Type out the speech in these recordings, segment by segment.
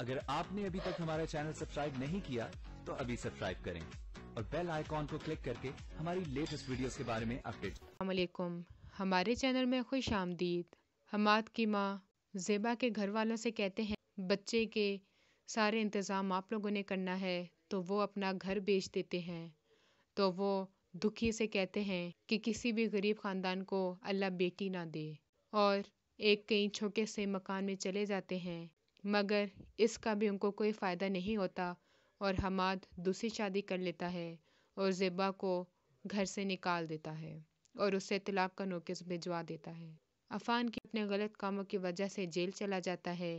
अगर आपने अभी तक हमारा चैनल सब्सक्राइब नहीं किया तो अभी सब्सक्राइब करें और बेल आइकॉन को क्लिक करके हमारी लेटेस्ट वीडियोस के बारे में अपडेट। अस्सलाम वालेकुम, हमारे चैनल में खुश आमदीद। हमाद की माँ ज़ेबा के घर वालों से कहते हैं बच्चे के सारे इंतज़ाम आप लोगों ने करना है, तो वो अपना घर बेच देते हैं। तो वो दुखी से कहते हैं कि किसी भी गरीब ख़ानदान को अल्लाह बेटी ना दे, और एक कहीं छोटे से मकान में चले जाते हैं। मगर इसका भी उनको कोई फ़ायदा नहीं होता और हमाद दूसरी शादी कर लेता है और ज़ेबा को घर से निकाल देता है और उससे तलाक का नोटिस भिजवा देता है। अफ़ान की अपने गलत कामों की वजह से जेल चला जाता है।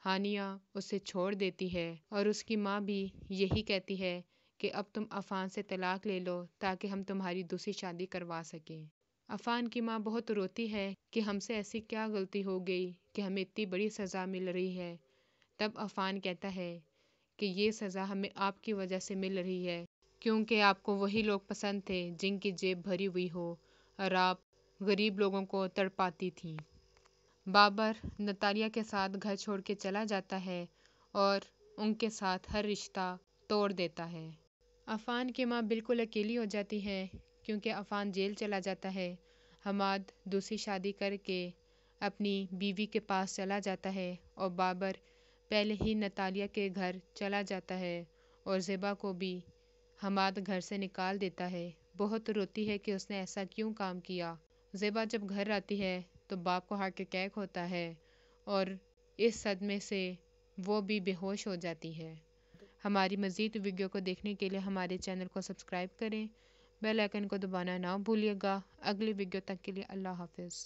हानिया उसे छोड़ देती है और उसकी माँ भी यही कहती है कि अब तुम अफ़ान से तलाक ले लो ताकि हम तुम्हारी दूसरी शादी करवा सकें। अफ़ान की माँ बहुत रोती है कि हमसे ऐसी क्या गलती हो गई कि हमें इतनी बड़ी सज़ा मिल रही है। तब अफ़ान कहता है कि ये सज़ा हमें आपकी वजह से मिल रही है, क्योंकि आपको वही लोग पसंद थे जिनकी जेब भरी हुई हो और आप गरीब लोगों को तड़पाती थीं। बाबर नतालिया के साथ घर छोड़ के चला जाता है और उनके साथ हर रिश्ता तोड़ देता है। अफ़ान की माँ बिल्कुल अकेली हो जाती है क्योंकि अफ़ान जेल चला जाता है। हमाद दूसरी शादी करके अपनी बीवी के पास चला जाता है और बाबर पहले ही नतालिया के घर चला जाता है और ज़ेबा को भी हमाद घर से निकाल देता है। बहुत रोती है कि उसने ऐसा क्यों काम किया। ज़ेबा जब घर आती है तो बाप को हार्ट अटैक होता है और इस सदमे से वो भी बेहोश हो जाती है। हमारी मज़ीद वीडियो को देखने के लिए हमारे चैनल को सब्सक्राइब करें, बेल आइकन को दबाना ना भूलिएगा। अगली वीडियो तक के लिए अल्लाह हाफ़िज़।